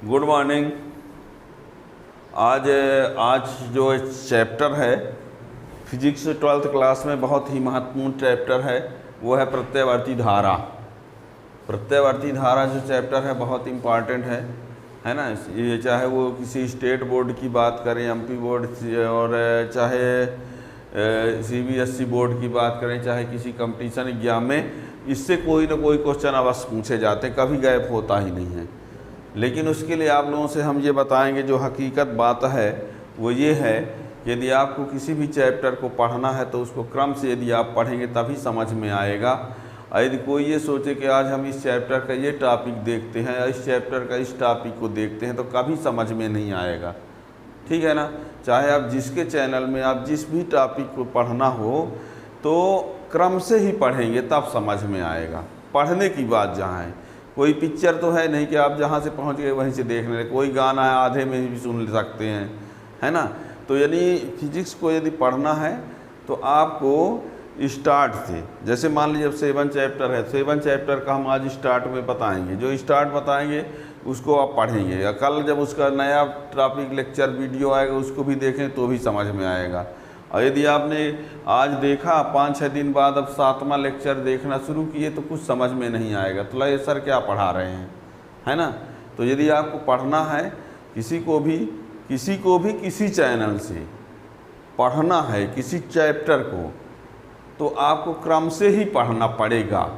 Good morning. आज आज जो चैप्टर है फिजिक्स 12th क्लास में बहुत ही महत्वपूर्ण चैप्टर है, वो है प्रत्यावर्ती धारा। प्रत्यावर्ती धारा जो चैप्टर है बहुत इम्पॉर्टेंट है ना। ये चाहे वो किसी स्टेट बोर्ड की बात करें, एमपी बोर्ड, और चाहे सीबीएसई बोर्ड की बात करें, चाहे किसी कंपटीशन एग्जाम में, इससे कोई ना कोई क्वेश्चन अवश्य पूछे जाते, कभी गैप होता ही नहीं है। लेकिन उसके लिए आप लोगों से हम ये बताएंगे, जो हकीकत बात है वो ये है, यदि आपको किसी भी चैप्टर को पढ़ना है तो उसको क्रम से यदि आप पढ़ेंगे तभी समझ में आएगा। और यदि कोई ये सोचे कि आज हम इस चैप्टर का ये टॉपिक देखते हैं या इस चैप्टर का इस टॉपिक को देखते हैं, तो कभी समझ में नहीं आएगा। ठीक है ना। चाहे आप जिसके चैनल में आप जिस भी टॉपिक को पढ़ना हो तो क्रम से ही पढ़ेंगे तब समझ में आएगा। पढ़ने की बात जहाँ है, कोई पिक्चर तो है नहीं कि आप जहाँ से पहुँच गए वहीं से देखने लगे। कोई गाना है आधे में भी सुन सकते हैं, है ना। तो यानी फिजिक्स को यदि पढ़ना है तो आपको स्टार्ट से, जैसे मान लीजिए अब 7 चैप्टर है, 7 चैप्टर का हम आज स्टार्ट में बताएंगे। जो स्टार्ट बताएंगे उसको आप पढ़ेंगे, या कल जब उसका नया टॉपिक लेक्चर वीडियो आएगा उसको भी देखें तो भी समझ में आएगा। और यदि आपने आज देखा 5-6 दिन बाद अब 7वां लेक्चर देखना शुरू किए तो कुछ समझ में नहीं आएगा, तो ये सर क्या पढ़ा रहे हैं, है ना। तो यदि आपको पढ़ना है, किसी को भी किसी चैनल से पढ़ना है किसी चैप्टर को, तो आपको क्रम से ही पढ़ना पड़ेगा,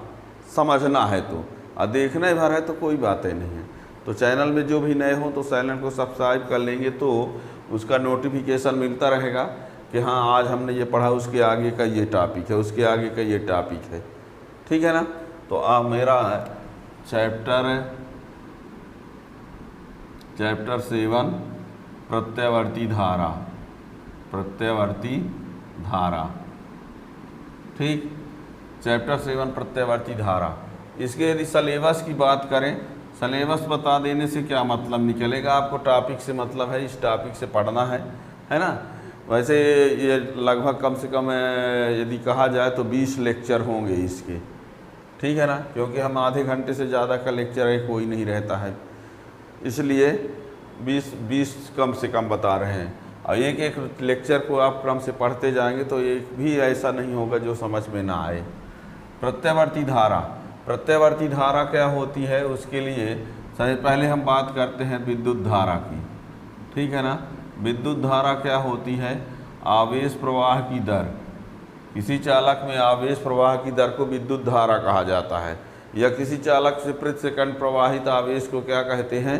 समझना है तो। और देखना ही भर है तो कोई बात ही नहीं है। तो चैनल में जो भी नए हों तो चैनल को सब्सक्राइब कर लेंगे तो उसका नोटिफिकेशन मिलता रहेगा कि हाँ आज हमने ये पढ़ा, उसके आगे का ये टॉपिक है, उसके आगे का ये टॉपिक है। ठीक है ना। तो मेरा चैप्टर 7 प्रत्यावर्ती धारा। ठीक, चैप्टर 7 प्रत्यावर्ती धारा। इसके यदि सलेबस की बात करें, सलेबस बता देने से क्या मतलब निकलेगा, आपको टॉपिक से मतलब है, इस टॉपिक से पढ़ना है ना। वैसे ये लगभग कम से कम यदि कहा जाए तो 20 लेक्चर होंगे इसके। ठीक है ना, क्योंकि हम आधे घंटे से ज़्यादा का लेक्चर है कोई नहीं रहता है, इसलिए 20 कम से कम बता रहे हैं। और एक एक लेक्चर को आप क्रम से पढ़ते जाएंगे तो एक भी ऐसा नहीं होगा जो समझ में ना आए। प्रत्यावर्ती धारा क्या होती है, उसके लिए सबसे पहले हम बात करते हैं विद्युत धारा की। ठीक है ना। विद्युत धारा क्या होती है, आवेश प्रवाह की दर। किसी चालक में आवेश प्रवाह की दर को विद्युत धारा कहा जाता है, या किसी चालक से प्रति सेकंड प्रवाहित आवेश को क्या कहते हैं,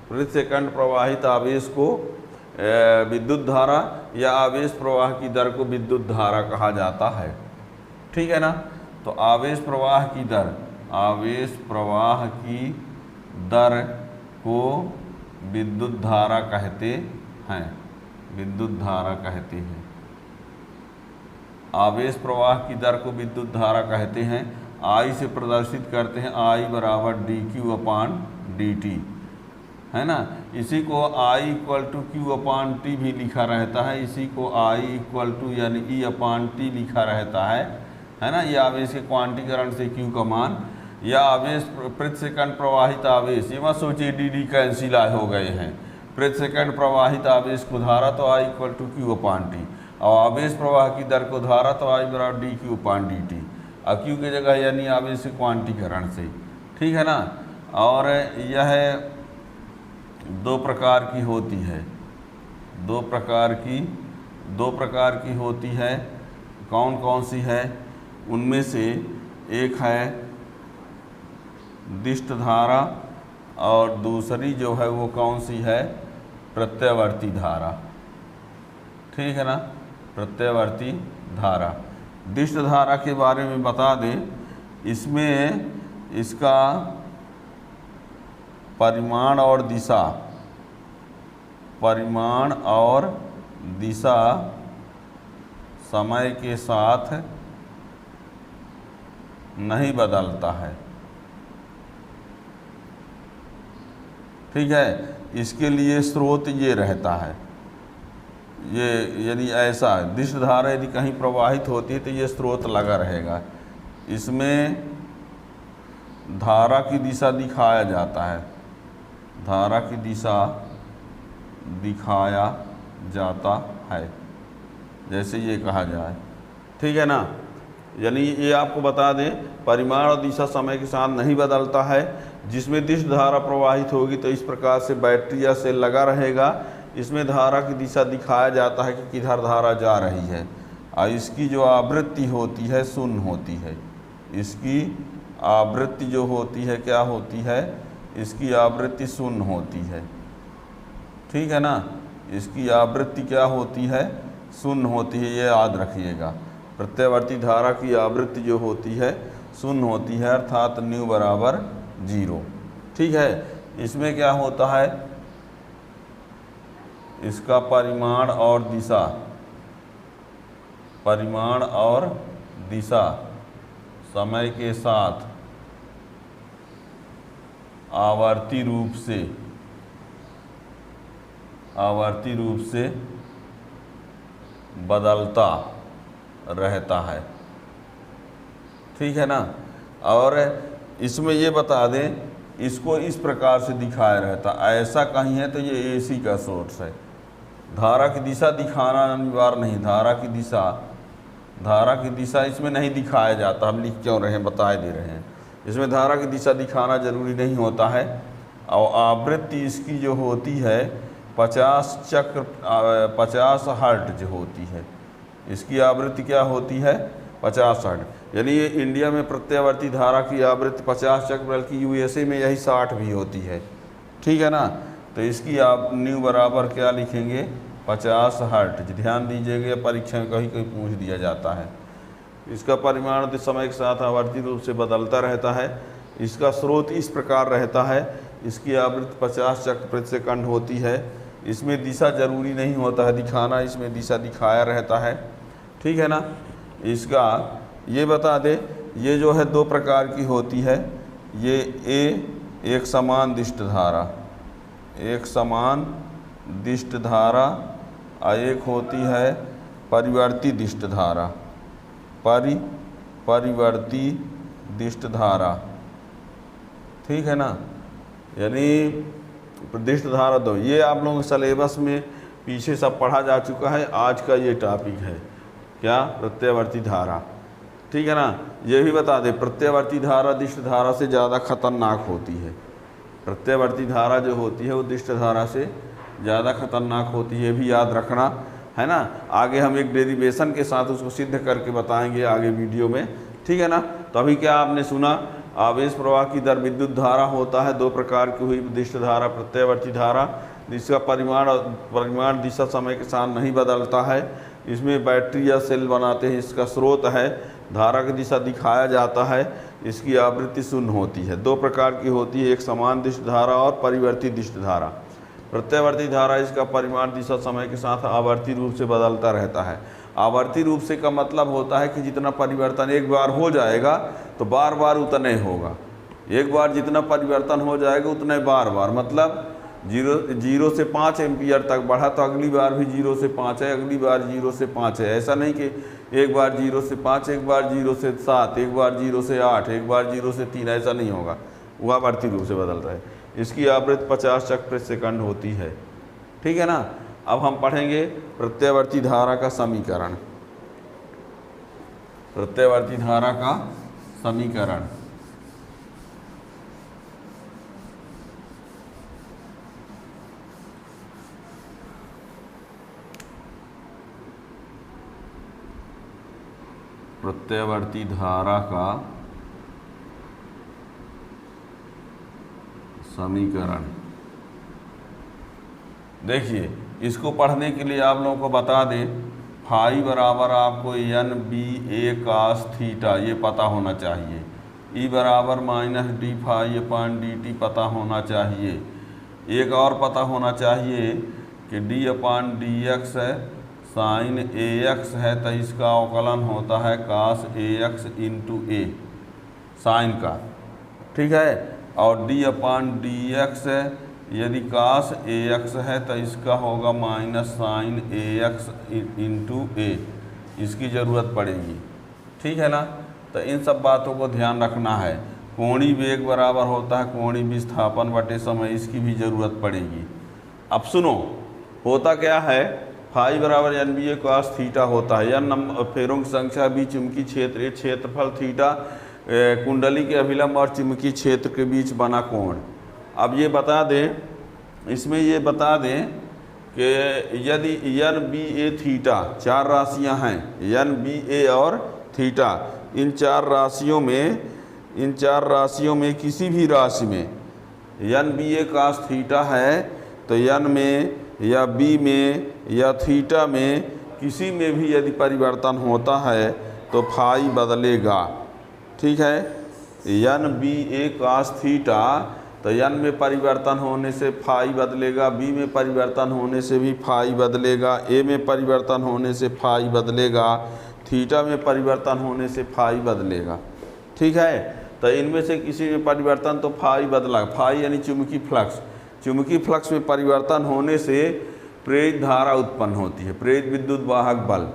प्रति सेकंड प्रवाहित आवेश को विद्युत धारा, या आवेश प्रवाह की दर को विद्युत धारा कहा जाता है। ठीक है ना। तो आवेश प्रवाह की दर को विद्युत धारा कहते हैं, आवेश प्रवाह की दर को विद्युत धारा कहते हैं। I से प्रदर्शित करते हैं, I = dQ/dt, है ना। इसी को I = Q/T भी लिखा रहता है, इसी को I = यानी E/T लिखा रहता है ना। ये आवेश के क्वांटीकरण से Q का मान, या आवेश प्रति सेकंड प्रवाहित आवेश, ये मत सोचिए dd कैंसिल हो गए हैं। प्रति सेकंड प्रवाहित आवेश को धारा तो I = Q/T, और आवेश प्रवाह की दर को धारा तो I = dQ/dt, और Q की जगह यानी आवेश के क्वांटीकरण से। ठीक है ना। और यह 2 प्रकार की होती है, 2 प्रकार की होती है। कौन कौन सी है, उनमें से एक है दिष्ट धारा, और दूसरी जो है वो कौन सी है, प्रत्यावर्ती धारा। ठीक है ना, प्रत्यावर्ती धारा। दिष्ट धारा के बारे में बता दें, इसमें इसका परिमाण और दिशा समय के साथ नहीं बदलता है। ठीक है। इसके लिए स्रोत ये रहता है, ये यदि ऐसा दिष्ट धारा यदि कहीं प्रवाहित होती है तो ये स्रोत लगा रहेगा। इसमें धारा की दिशा दिखाया जाता है, धारा की दिशा दिखाया जाता है, जैसे ये कहा जाए। ठीक है ना, यानी ये आपको बता दें परिमाण और दिशा समय के साथ नहीं बदलता है। जिसमें दिश धारा प्रवाहित होगी तो इस प्रकार से बैटरी या सेल लगा रहेगा। इसमें धारा की दिशा दिखाया जाता है कि किधर धारा जा रही है, और इसकी जो आवृत्ति होती है शून्य होती है। इसकी आवृत्ति जो होती है क्या होती है, इसकी आवृत्ति शून्य होती है। ठीक है ना, इसकी आवृत्ति क्या होती है, शून्य होती है, ये याद रखिएगा। प्रत्यावर्ती धारा की आवृत्ति जो होती है शून्य होती है, अर्थात न्यू बराबर 0। ठीक है, इसमें क्या होता है, इसका परिमाण और दिशा, परिमाण और दिशा समय के साथ आवर्ती रूप से बदलता रहता है। ठीक है ना, और इसमें ये बता दें इसको इस प्रकार से दिखाया रहता, ऐसा कहीं है तो ये एसी का सोर्स है। धारा की दिशा दिखाना अनिवार्य नहीं, धारा की दिशा इसमें नहीं दिखाया जाता। हम लिख क्यों रहे हैं, बता दे रहे हैं। इसमें धारा की दिशा दिखाना जरूरी नहीं होता है। और आवृत्ति इसकी जो होती है 50 हर्ट्ज होती है। इसकी आवृत्ति क्या होती है, 50 हर्ट्ज। यानी ये इंडिया में प्रत्यावर्ती धारा की आवृत्ति 50 चक्र, बल्कि यूएसए में यही 60 भी होती है। ठीक है ना, तो इसकी आप न्यू बराबर क्या लिखेंगे, 50 हर्ट्ज। ध्यान दीजिएगा, परीक्षा में कहीं कहीं पूछ दिया जाता है। इसका परिमाण तो समय के साथ आवर्ती रूप से बदलता रहता है। इसका स्रोत इस प्रकार रहता है, इसकी आवृत्ति 50 चक्र प्रति सेकंड होती है। इसमें दिशा जरूरी नहीं होता है दिखाना, इसमें दिशा दिखाया रहता है। ठीक है ना, इसका ये बता दे, ये जो है 2 प्रकार की होती है। ये एक समान दिष्ट धारा, एक समान दिष्ट धारा, और एक होती है परिवर्ती दिष्ट धारा, परिवर्ती दिष्ट धारा। ठीक है ना, यानी दिष्ट धारा 2, ये आप लोगों के सिलेबस में पीछे सब पढ़ा जा चुका है। आज का ये टॉपिक है क्या, प्रत्यावर्ती धारा। ठीक है ना, ये भी बता दें प्रत्यावर्ती धारा दिष्ट धारा से ज़्यादा खतरनाक होती है। प्रत्यावर्ती धारा जो होती है वो दिष्ट धारा से ज़्यादा खतरनाक होती है, ये भी याद रखना है ना। आगे हम एक डेरिवेशन के साथ उसको सिद्ध करके बताएंगे आगे वीडियो में। ठीक है ना, तो अभी क्या आपने सुना, आवेश प्रवाह की दर विद्युत धारा होता है। 2 प्रकार की हुई, दिष्ट धारा, प्रत्यावर्ती धारा। जिसका परिमाण दिशा समय के साथ नहीं बदलता है। इसमें बैटरी या सेल बनाते हैं। इसका स्रोत है, धारा की दिशा दिखाया जाता है। इसकी आवृत्ति शून्य होती है। 2 प्रकार की होती है, एक समान दिष्ट धारा और परिवर्ती दिष्ट धारा। प्रत्यावर्ती धारा, इसका परिमाण दिशा समय के साथ आवर्ती रूप से बदलता रहता है। आवर्ती रूप से का मतलब होता है कि जितना परिवर्तन एक बार हो जाएगा तो बार बार उतना ही होगा। एक बार जितना परिवर्तन हो जाएगा उतना ही बार बार, मतलब 0 से 5 एम्पियर तक बढ़ा तो अगली बार भी 0 से 5 है, अगली बार 0 से 5 है। ऐसा नहीं कि एक बार 0 से 5, एक बार 0 से 7, एक बार 0 से 8, एक बार 0 से 3, ऐसा नहीं होगा। वह आवर्ती रूप से बदलता है। इसकी आवृत्ति 50 चक्र प्रति सेकंड होती है। ठीक है ना, अब हम पढ़ेंगे प्रत्यावर्ती धारा का समीकरण। प्रत्यावर्ती धारा का समीकरण, प्रत्यावर्ती धारा का समीकरण। देखिए, इसको पढ़ने के लिए आप लोगों को बता दें, फाई बराबर आपको NBA cos थीटा ये पता होना चाहिए। E बराबर -d फाई अपान dt पता होना चाहिए। एक और पता होना चाहिए कि d अपान dx है, साइन AX है तो इसका अवकलन होता है cos AX into A, sine का। ठीक है, और d अपान dx है, यदि cos AX है तो इसका होगा minus sine AX into A, इसकी ज़रूरत पड़ेगी। ठीक है ना, तो इन सब बातों को ध्यान रखना है। कोणीय वेग बराबर होता है कोणीय विस्थापन बटे समय, इसकी भी ज़रूरत पड़ेगी। अब सुनो, होता क्या है, फाई बराबर एन बी ए कॉस थीटा होता है। एन फेरों की संख्या बी चुंबकीय क्षेत्र, क्षेत्रफल थीटा कुंडली के अभिलंब और चुंबकीय क्षेत्र के बीच बना कोण। अब ये बता दें, इसमें ये बता दें कि यदि एन बी ए थीटा, चार राशियां हैं एन बी ए और थीटा, इन चार राशियों में किसी भी राशि में एन बी ए कॉस थीटा है तो एन में या बी में या थीटा में किसी में भी यदि परिवर्तन होता है तो फाई बदलेगा। ठीक है, एन बी ए कॉस थीटा तो एन में परिवर्तन होने से फाई बदलेगा, बी में परिवर्तन होने से भी फाई बदलेगा, ए में परिवर्तन होने से फाई बदलेगा, थीटा में परिवर्तन होने से फाई बदलेगा। ठीक है, तो इनमें से किसी में परिवर्तन तो फाई बदला। फाई यानी चुंबकीय फ्लक्स, चुंबकीय फ्लक्स में परिवर्तन होने से प्रेरित धारा उत्पन्न होती है, प्रेरित विद्युत वाहक बल।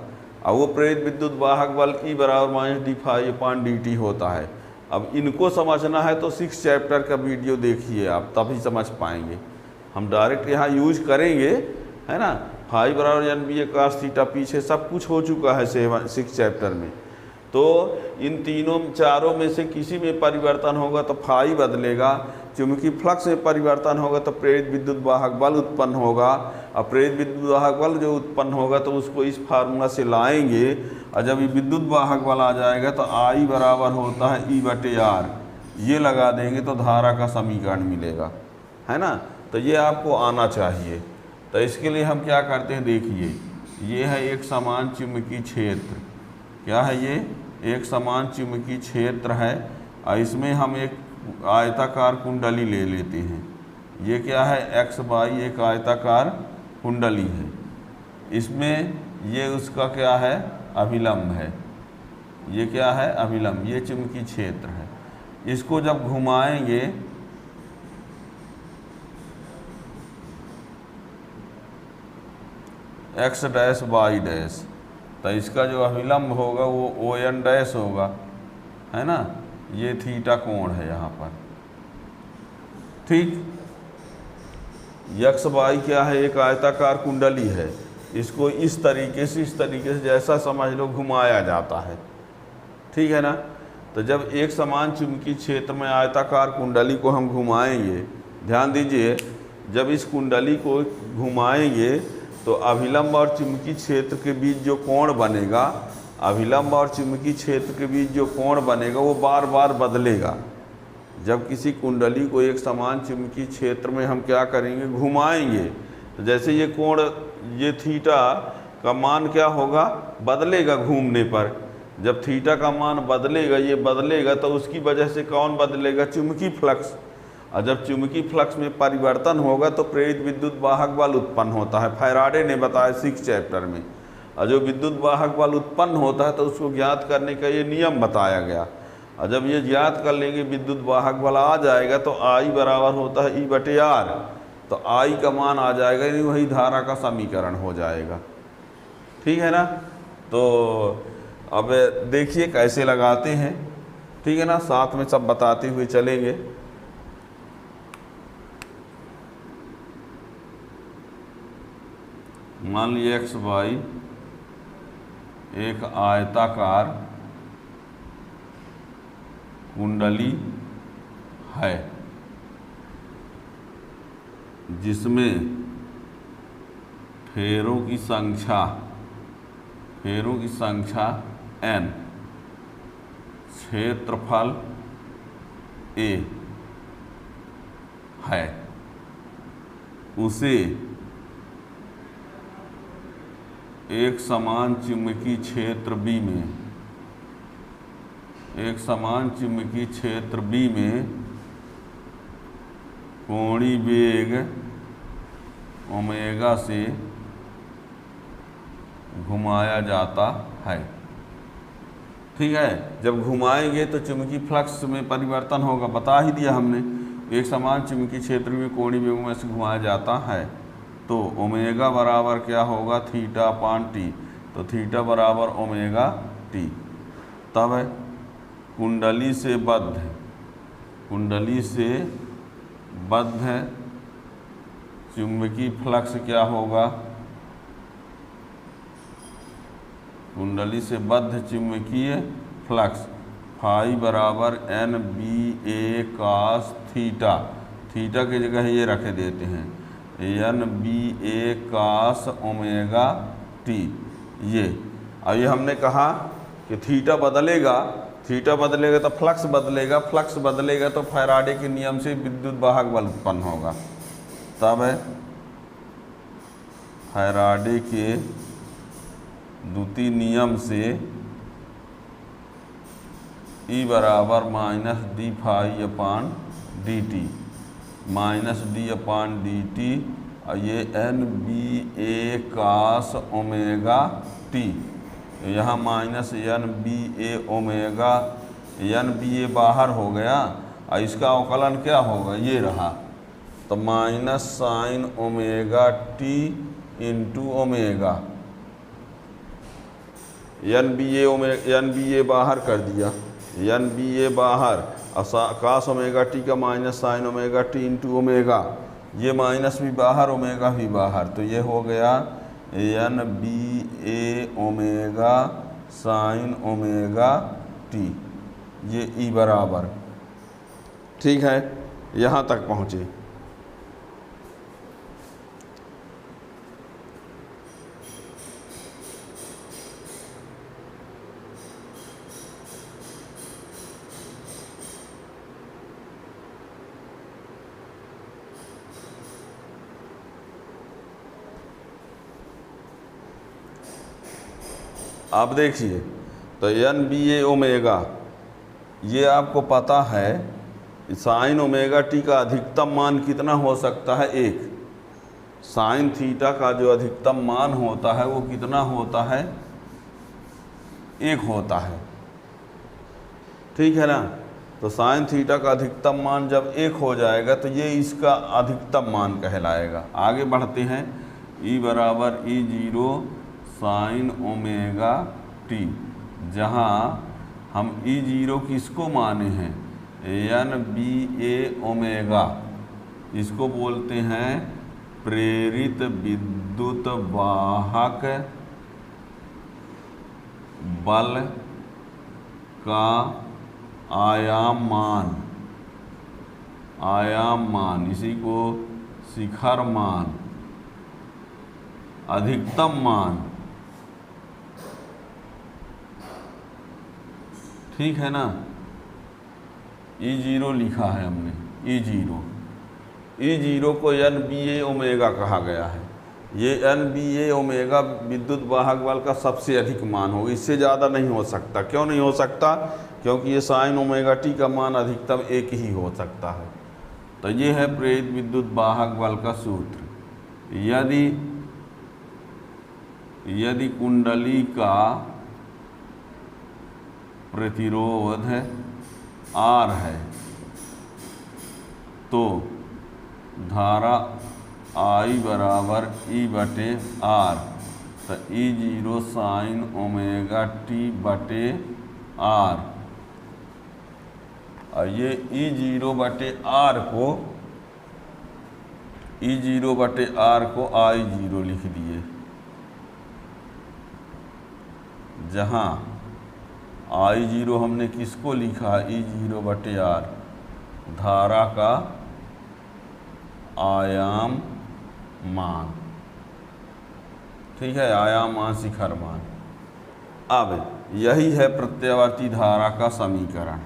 और वो प्रेरित विद्युत वाहक बल ई बराबर minus D phi upon D T होता है। अब इनको समझना है तो 6 चैप्टर का वीडियो देखिए आप, तभी समझ पाएंगे। हम डायरेक्ट यहाँ यूज करेंगे, है ना। फाई बराबर एन बी ए कॉस थीटा पीछे सब कुछ हो चुका है 6 चैप्टर में। तो इन तीनों चारों में से किसी में परिवर्तन होगा तो फाई बदलेगा, चुंबकीय फ्लक्स में परिवर्तन होगा तो प्रेरित विद्युत वाहक बल उत्पन्न होगा, और प्रेरित विद्युत वाहक बल जो उत्पन्न होगा तो उसको इस फार्मूला से लाएंगे, और जब ये विद्युत वाहक बल आ जाएगा तो आई बराबर होता है ई बटे आर, ये लगा देंगे तो धारा का समीकरण मिलेगा, है ना। तो ये आपको आना चाहिए। तो इसके लिए हम क्या करते हैं, देखिए ये है एक समान चुंबकीय क्षेत्र। क्या है ये, एक समान चुंबकीय क्षेत्र है, और इसमें हम एक आयताकार कुंडली ले लेते हैं। ये क्या है, एक्स वाई एक आयताकार कुंडली है। इसमें ये उसका क्या है, अभिलंब है। ये क्या है, अभिलंब, ये चुंबकीय क्षेत्र है। इसको जब घुमाएंगे एक्स डैश वाई डैश, तो इसका जो अभिलंब होगा वो ओ एन डैश होगा, है ना। ये थीटा कोण है यहाँ पर। ठीक, एक्स वाई क्या है, एक आयताकार कुंडली है। इसको इस तरीके से जैसा समझ लो घुमाया जाता है। ठीक है ना। तो जब एक समान चुंबकीय क्षेत्र में आयताकार कुंडली को हम घुमाएंगे, ध्यान दीजिए, जब इस कुंडली को घुमाएंगे तो अभिलंब और चुंबकीय क्षेत्र के बीच जो कोण बनेगा, अभिलंब और चुंबकीय क्षेत्र के बीच जो कोण बनेगा वो बार बार बदलेगा। जब किसी कुंडली को एक समान चुंबकीय क्षेत्र में हम क्या करेंगे, घुमाएंगे, तो जैसे ये कोण, ये थीटा का मान क्या होगा, बदलेगा घूमने पर। जब थीटा का मान बदलेगा, ये बदलेगा, तो उसकी वजह से कौन बदलेगा, चुंबकीय फ्लक्स। और जब चुंबकीय फ्लक्स में परिवर्तन होगा तो प्रेरित विद्युत वाहक बल उत्पन्न होता है। फैराडे ने बताया 6 चैप्टर में। और जो विद्युत वाहक बल उत्पन्न होता है तो उसको ज्ञात करने का ये नियम बताया गया। और जब ये ज्ञात कर लेंगे, विद्युत वाहक बल आ जाएगा तो आई बराबर होता है ई बटे आर। तो आई का मान आ जाएगा, यानी वही धारा का समीकरण हो जाएगा। ठीक है ना। तो अब देखिए कैसे लगाते हैं, ठीक है ना, साथ में सब बताते हुए चलेंगे। मान लीजिए एक्स वाई एक आयताकार कुंडली है जिसमें फेरों की संख्या n, क्षेत्रफल a है। उसे एक समान चुंबकीय क्षेत्र B में कोणीय वेग ओमेगा से घुमाया जाता है। ठीक है, जब घुमाएंगे तो चुंबकीय फ्लक्स में परिवर्तन होगा, बता ही दिया हमने। एक समान चुंबकीय क्षेत्र में कोणीय वेग में से घुमाया जाता है तो ओमेगा बराबर क्या होगा, थीटा अपान टी। तो थीटा बराबर ओमेगा टी। तब कुंडली से बद्ध कुंडली से बद्ध चुंबकीय फ्लक्स क्या होगा, कुंडली से बद्ध चुंबकीय फ्लक्स फाई बराबर एन बी ए कास थीटा, थीटा की जगह ये रख देते हैं एन बी ए कास ओमेगा टी। ये अब ये हमने कहा कि थीटा बदलेगा, थीटा बदलेगा तो फ्लक्स बदलेगा, फ्लक्स बदलेगा तो फैराडे के नियम से विद्युत वाहक बल उत्पन्न होगा। तब फैराडे के द्वितीय नियम से E बराबर माइनस डी फाई अपान डी टी, माइनस डी अपान डी टी, और ये एन बी ए कास ओमेगा टी, यहाँ minus N b a omega, n b a बाहर हो गया और इसका अवकलन क्या होगा, ये रहा, तो minus sine omega t into omega, n b a बाहर कर दिया, एन बी ए बाहर, और कास ओमेगा टी का minus sine omega t into omega, ये माइनस भी बाहर ओमेगा भी बाहर, तो ये हो गया n b a omega sine omega t, ये ई बराबर, ठीक है, यहाँ तक पहुँचे। आप देखिए तो एन बी ए ओमेगा, ये आपको पता है साइन ओमेगा टी का अधिकतम मान कितना हो सकता है, एक, साइन थीटा का जो अधिकतम मान होता है वो कितना होता है, एक होता है, ठीक है ना। तो साइन थीटा का अधिकतम मान जब एक हो जाएगा तो ये इसका अधिकतम मान कहलाएगा। आगे बढ़ते हैं, ई बराबर E zero sine omega T, जहाँ हम ई जीरो किसको माने हैं, एन बी ए ओमेगा, इसको बोलते हैं प्रेरित विद्युत वाहक बल का आयाम मान, इसी को शिखर मान, अधिकतम मान, ठीक है ना। ई जीरो लिखा है हमने, ई जीरो को एन बी ए ओमेगा कहा गया है। ये एन बी ए ओमेगा विद्युत वाहक बल का सबसे अधिक मान होगा, इससे ज़्यादा नहीं हो सकता। क्यों नहीं हो सकता, क्योंकि ये साइन ओमेगा टी का मान अधिकतम एक ही हो सकता है। तो ये है प्रेरित विद्युत वाहक बल का सूत्र। यदि कुंडली का प्रतिरोध R है तो धारा I बराबर E बटे R, तो E zero sine omega T बटे R, और ये ई जीरो बटे R को आई जीरो लिख दिए, जहाँ आई जीरो हमने किसको लिखा है, ई जीरो बटे आर, धारा का आयाम मान, ठीक है, आयाम मान शिखर मान। अब यही है प्रत्यावर्ती धारा का समीकरण,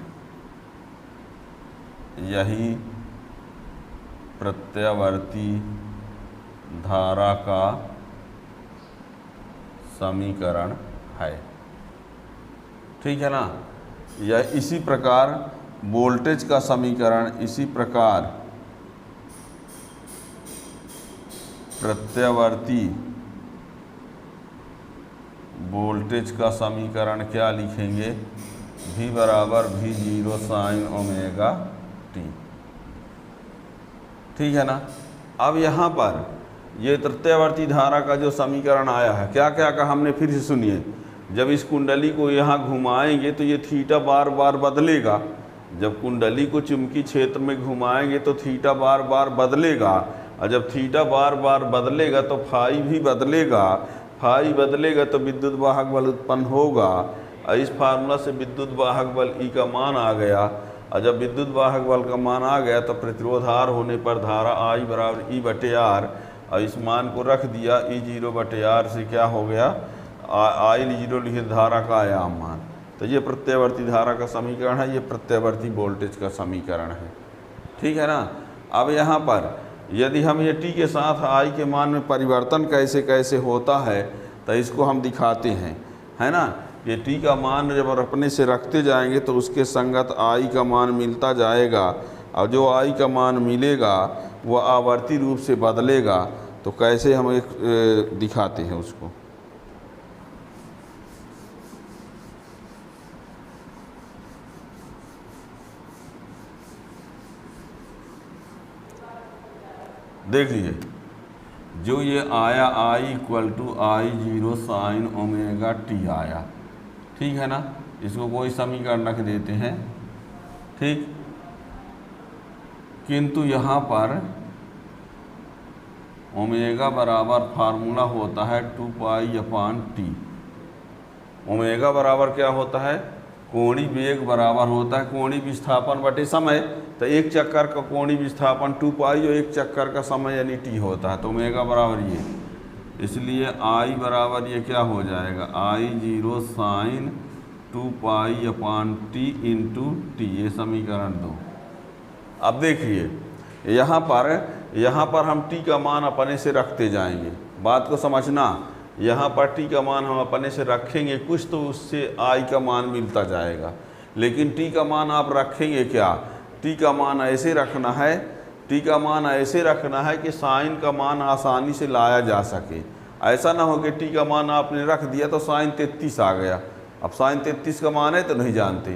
यही प्रत्यावर्ती धारा का समीकरण है, ठीक है ना। या इसी प्रकार वोल्टेज का समीकरण, इसी प्रकार प्रत्यावर्ती वोल्टेज का समीकरण क्या लिखेंगे, V बराबर V zero sine omega T, ठीक है ना। अब यहाँ पर ये प्रत्यावर्ती धारा का जो समीकरण आया है, क्या क्या कहा हमने, फिर से सुनिए। जब इस कुंडली को यहाँ घुमाएंगे तो ये थीटा बार बार बदलेगा, जब कुंडली को चुंबकीय क्षेत्र में घुमाएंगे तो थीटा बार बार बदलेगा, और जब थीटा बार बार बदलेगा तो फाई भी बदलेगा, फाई बदलेगा तो विद्युत वाहक बल उत्पन्न होगा। और इस फार्मूला से विद्युत वाहक बल ई का मान आ गया, और जब विद्युत वाहक बल का मान आ गया तो प्रतिरोध R होने पर धारा I बराबर E/R, और इस मान को रख दिया E0/R से क्या हो गया, I0 लिखे धारा का आयाम मान। तो ये प्रत्यावर्ती धारा का समीकरण है, ये प्रत्यावर्ती वोल्टेज का समीकरण है, ठीक है ना। अब यहाँ पर यदि हम ये t के साथ I के मान में परिवर्तन कैसे कैसे होता है तो इसको हम दिखाते हैं, है ना। ये t का मान जब अपने से रखते जाएंगे तो उसके संगत I का मान मिलता जाएगा, और जो I का मान मिलेगा वह आवर्ती रूप से बदलेगा। तो कैसे हम एक दिखाते हैं उसको। देख लीजिए, जो ये आया I = I0 sin omega t आया, ठीक है ना। इसको कोई समीकरण रख देते हैं, ठीक। किंतु यहाँ पर ओमेगा बराबर फार्मूला होता है 2π/t। ओमेगा बराबर क्या होता है, कोणीय वेग बराबर होता है कोणीय विस्थापन बटे समय। तो एक चक्कर का कोणीय विस्थापन 2π और एक चक्कर का समय यानी t होता है। तो ओमेगा बराबर ये, इसलिए I बराबर ये क्या हो जाएगा, I0 sin 2π/t × t। ये समीकरण 2। अब देखिए यहाँ पर हम t का मान अपने से रखते जाएंगे, बात को समझना। यहाँ पर t का मान हम अपने से रखेंगे कुछ, तो उससे I का मान मिलता जाएगा। लेकिन t का मान आप रखेंगे क्या, t का मान ऐसे रखना है, t का मान ऐसे रखना है कि साइन का मान आसानी से लाया जा सके। ऐसा ना हो कि t का मान आपने रख दिया तो साइन 33 आ गया। अब साइन 33 का मान है तो नहीं जानते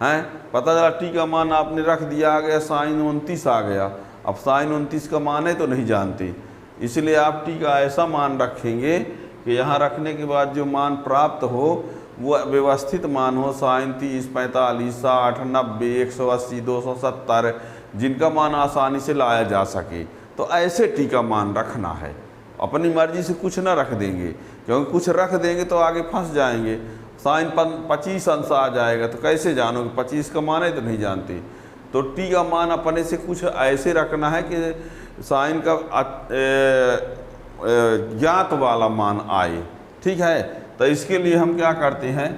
हैं, पता चला t का मान आपने रख दिया आ गया साइन 29 आ गया। अब साइन 29 का मान है तो नहीं जानते, इसलिए आप t का ऐसा मान रखेंगे कि यहाँ रखने के बाद जो मान प्राप्त हो वो व्यवस्थित मान हो, साइन 30, 45, 60, 90, 180, 270, जिनका मान आसानी से लाया जा सके। तो ऐसे t का मान रखना है, अपनी मर्जी से कुछ ना रख देंगे, क्योंकि कुछ रख देंगे तो आगे फंस जाएंगे। साइन 25 अंश आ जाएगा तो कैसे जानोगे, 25 का मान है तो नहीं जानते। तो t का मान अपने से कुछ ऐसे रखना है कि साइन का ज्ञात वाला मान आए, ठीक है। तो इसके लिए हम क्या करते हैं,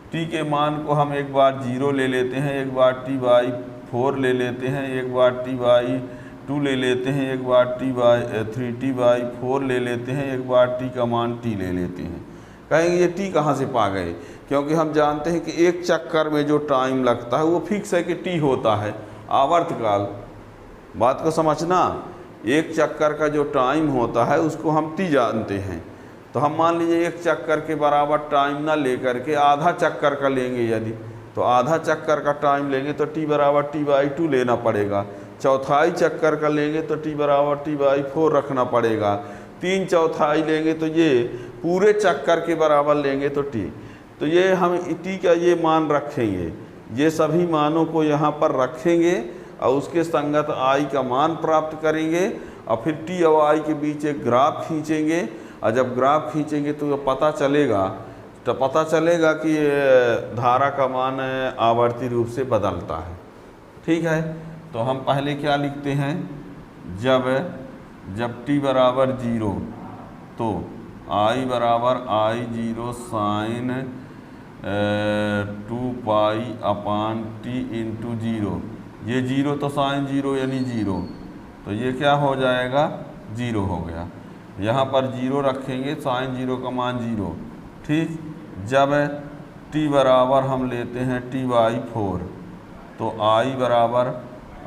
t के मान को हम एक बार 0 ले लेते हैं, एक बार t/4 ले लेते हैं, एक बार t/2 ले लेते हैं, एक बार t/3t/4 ले लेते हैं, एक बार t का मान t ले लेते हैं। कहेंगे ये t कहाँ से पा गए, क्योंकि हम जानते हैं कि एक चक्कर में जो टाइम लगता है वो फिक्स है कि t होता है, आवर्तकाल। बात को समझना, एक चक्कर का जो टाइम होता है उसको हम t जानते हैं। तो हम मान लीजिए एक चक्कर के बराबर टाइम ना लेकर के आधा चक्कर का लेंगे, यदि तो आधा चक्कर का टाइम लेंगे तो t बराबर t/2 लेना पड़ेगा। चौथाई चक्कर का लेंगे तो t बराबर t/4 रखना पड़ेगा। 3/4 लेंगे तो ये पूरे चक्कर के बराबर लेंगे तो t। तो ये हम t का ये मान रखेंगे, ये सभी मानों को यहाँ पर रखेंगे और उसके संगत I का मान प्राप्त करेंगे, और फिर t और I के बीच एक ग्राफ खींचेंगे। और जब ग्राफ खींचेंगे तो पता चलेगा कि धारा का मान आवर्ती रूप से बदलता है, ठीक है। तो हम पहले क्या लिखते हैं, जब t बराबर 0 तो I बराबर I0 sin 2π/t × 0। ये 0 तो साइन 0 यानी 0, तो ये क्या हो जाएगा, 0 हो गया। यहाँ पर 0 रखेंगे, साइन 0 का मान 0, ठीक। जब t बराबर हम लेते हैं t/4 तो I बराबर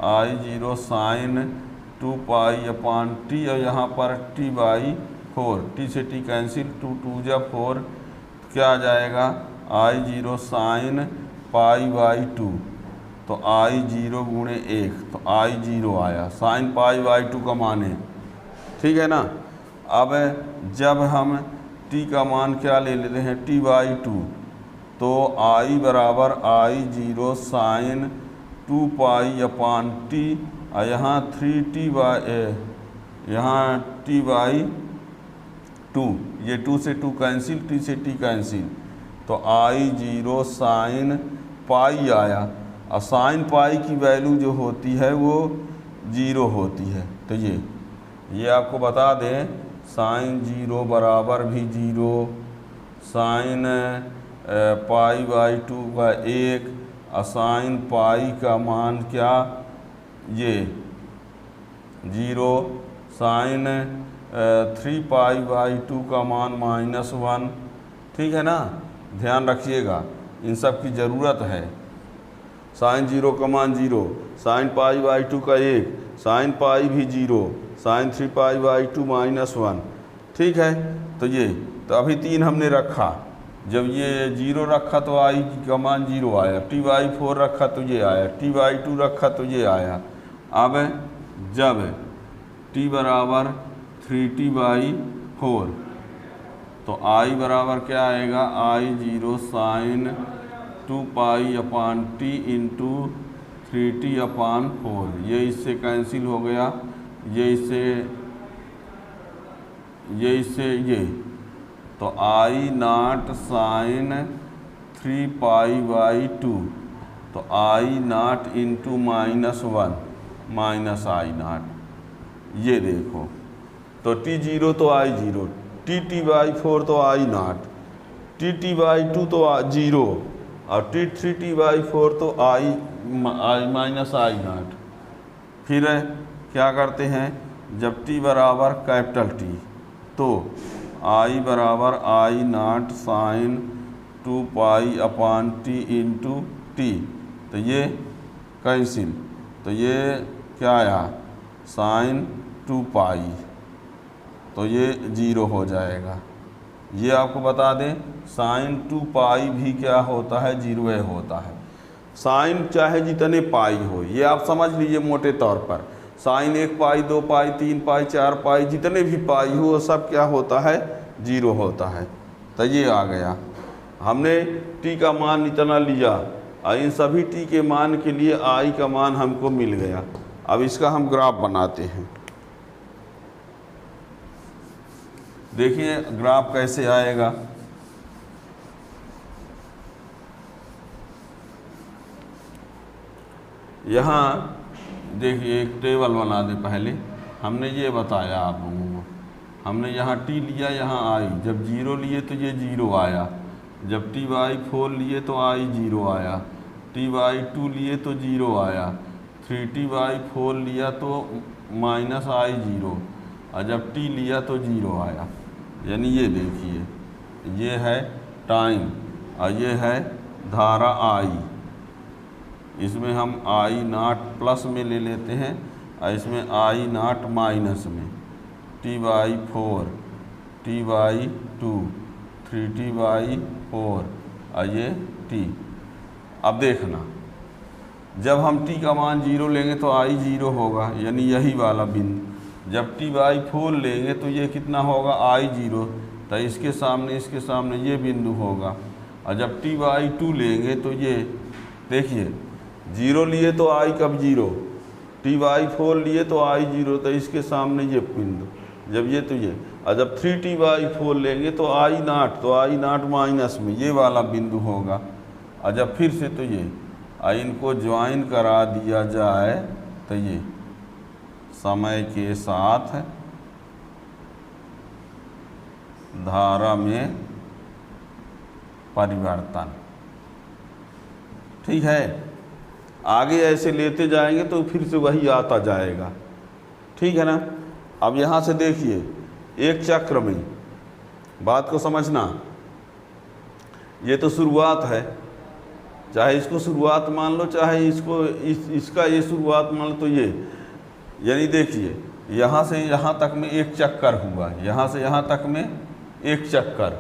I0 sin 2π/t, और यहाँ पर t/4, t से t कैंसिल, 2 2 4, क्या आ जाएगा, I0 sin π/2। तो I0 गुणे 1, तो I0 आया, साइन π/2 का मान है, ठीक है ना। अब जब हम t का मान क्या ले लेते हैं, t/2, तो I बराबर I0 sin 2 पाई अपान टी, और यहाँ 3t बाई, यहाँ t बाई 2, ये 2 से 2 कैंसिल, t से t कैंसिल, तो I0 साइन पाई आया। और साइन पाई की वैल्यू जो होती है वो 0 होती है। तो ये आपको बता दें, साइन 0 बराबर भी 0, साइन पाई बाई 2 का 1, और साइन पाई का मान क्या, ये 0, साइन 3 पाई बाई 2 का मान -1। ठीक है ना, ध्यान रखिएगा, इन सब की ज़रूरत है। साइन 0 का मान 0, साइन पाई बाई 2 का 1, साइन पाई भी 0, साइन 3 पाई बाई 2 -1। ठीक है, तो अभी 3 हमने रखा, जब ये 0 रखा तो I का मान 0 आया, t/4 रखा तो ये आया, t/2 रखा तो ये आया। अब जब t बराबर 3t/4, तो I बराबर क्या आएगा, I0 साइन 2 पाई अपान टी इंटू 3t/4, ये इससे कैंसिल हो गया, ये ये, तो I0 साइन 3 पाई बाई 2, तो I0 इंटू -1 माइनस I0, ये देखो, तो t0 तो I0, t/4 तो I0, t/2 तो 0, और t3t/4 तो I माइनस I0। फिर क्या करते हैं, जब t बराबर कैपिटल T, तो I बराबर I0 साइन 2 पाई अपान टी इंटू टी, तो ये कैंसिल, तो ये क्या आया, साइन 2 पाई, तो ये 0 हो जाएगा। ये आपको बता दें, साइन 2 पाई भी क्या होता है, 0 होता है। साइन चाहे जितने पाई हो, ये आप समझ लीजिए मोटे तौर पर, साइन 1 पाई 2 पाई 3 पाई 4 पाई जितने भी पाई हो, वो सब क्या होता है, 0 होता है। तो ये आ गया, हमने t का मान इतना लिया, और इन सभी t के मान के लिए I का मान हमको मिल गया। अब इसका हम ग्राफ बनाते हैं। देखिए ग्राफ कैसे आएगा, यहाँ देखिए एक टेबल बना दे। पहले हमने ये बताया आप लोगों को, हमने यहाँ t लिया, यहाँ I, जब 0 लिए तो ये 0 आया, जब t/4 लिए तो I 0 आया, t/2 लिए तो 0 आया, 3t/4 लिया तो -I 0, और जब t लिया तो 0 आया। यानी ये देखिए, ये है टाइम और ये है धारा I, इसमें हम I0 प्लस में ले लेते हैं और इसमें I0 माइनस में, t/4, t/2, 3t/4 और ये t। अब देखना, जब हम t का मान 0 लेंगे तो I 0 होगा, यानी यही वाला बिंदु। जब t/4 लेंगे तो ये कितना होगा, I 0, तो इसके सामने ये बिंदु होगा। और जब t/2 लेंगे तो ये देखिए, 0 लिए तो I कब 0, t/4 लिए तो I 0, तो इसके सामने ये बिंदु, जब ये तो ये। और जब 3t/4 लेंगे तो I0, तो I0 माइनस में ये वाला बिंदु होगा। और जब फिर से तो ये इनको ज्वाइन करा दिया जाए तो ये समय के साथ धारा में परिवर्तन। ठीक है, आगे ऐसे लेते जाएंगे तो फिर से वही आता जाएगा। ठीक है ना। अब यहाँ से देखिए, एक चक्र में, बात को समझना, ये तो शुरुआत है, चाहे इसको शुरुआत मान लो, चाहे इसको इसका ये शुरुआत मान लो, तो ये यानी देखिए, यहाँ से यहाँ तक में एक चक्कर हुआ, यहाँ से यहाँ तक में एक चक्कर,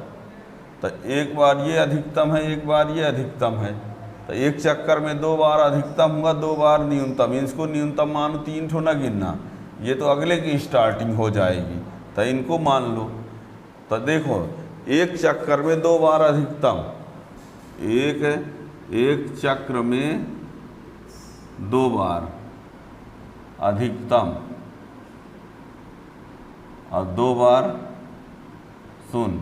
तो एक बार ये अधिकतम है, एक बार ये अधिकतम है, तो एक चक्कर में 2 बार अधिकतम हुआ, 2 बार न्यूनतम। इसको न्यूनतम मानो, 3 ठो ना गिनना, ये तो अगले की स्टार्टिंग हो जाएगी, तो इनको मान लो। तो देखो, एक चक्कर में 2 बार अधिकतम, एक चक्र में 2 बार अधिकतम और 2 बार शून्य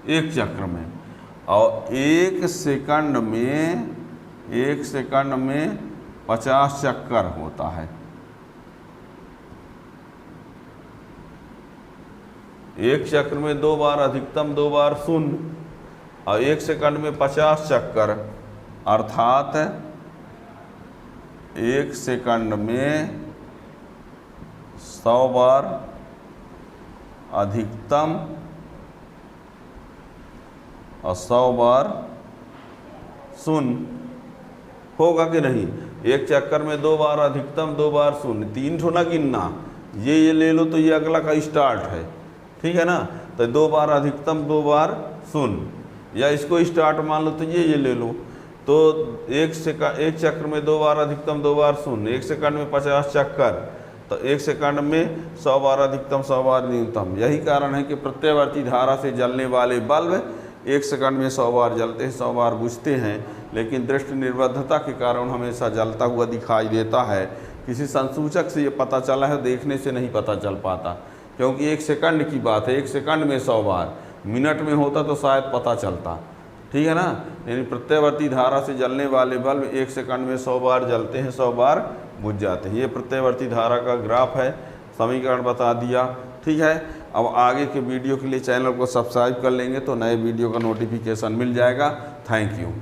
एक चक्र में, और 1 सेकंड में 50 चक्कर होता है। 1 चक्र में 2 बार अधिकतम 2 बार शून्य और 1 सेकंड में 50 चक्कर, अर्थात 1 सेकंड में 100 बार अधिकतम और 100 बार शून्य होगा कि नहीं। 1 चक्कर में 2 बार अधिकतम 2 बार शून्य, 3 ठो ना गिनना, ये ले लो तो ये अगला का स्टार्ट है, ठीक है ना। तो 2 बार अधिकतम 2 बार शून्य, या इसको स्टार्ट मान लो तो ये ले लो। तो 1 चक्र में 2 बार अधिकतम 2 बार शून्य, 1 सेकंड में 50 चक्कर, तो 1 सेकंड में 100 बार अधिकतम 100 बार न्यूनतम। यही कारण है कि प्रत्यावर्ती धारा से जलने वाले बल्ब 1 सेकंड में 100 बार जलते हैं, 100 बार बुझते हैं, लेकिन दृष्टि निर्बद्धता के कारण हमेशा जलता हुआ दिखाई देता है। किसी संसूचक से ये पता चला है, देखने से नहीं पता चल पाता, क्योंकि 1 सेकंड की बात है। 1 सेकंड में 100 बार, मिनट में होता तो शायद पता चलता, ठीक है ना। यानी प्रत्यावर्ती धारा से जलने वाले बल्ब 1 सेकंड में 100 बार जलते हैं, 100 बार बुझ जाते हैं। ये प्रत्यावर्ती धारा का ग्राफ है, समीकरण बता दिया, ठीक है। अब आगे के वीडियो के लिए चैनल को सब्सक्राइब कर लेंगे तो नए वीडियो का नोटिफिकेशन मिल जाएगा। Thank you.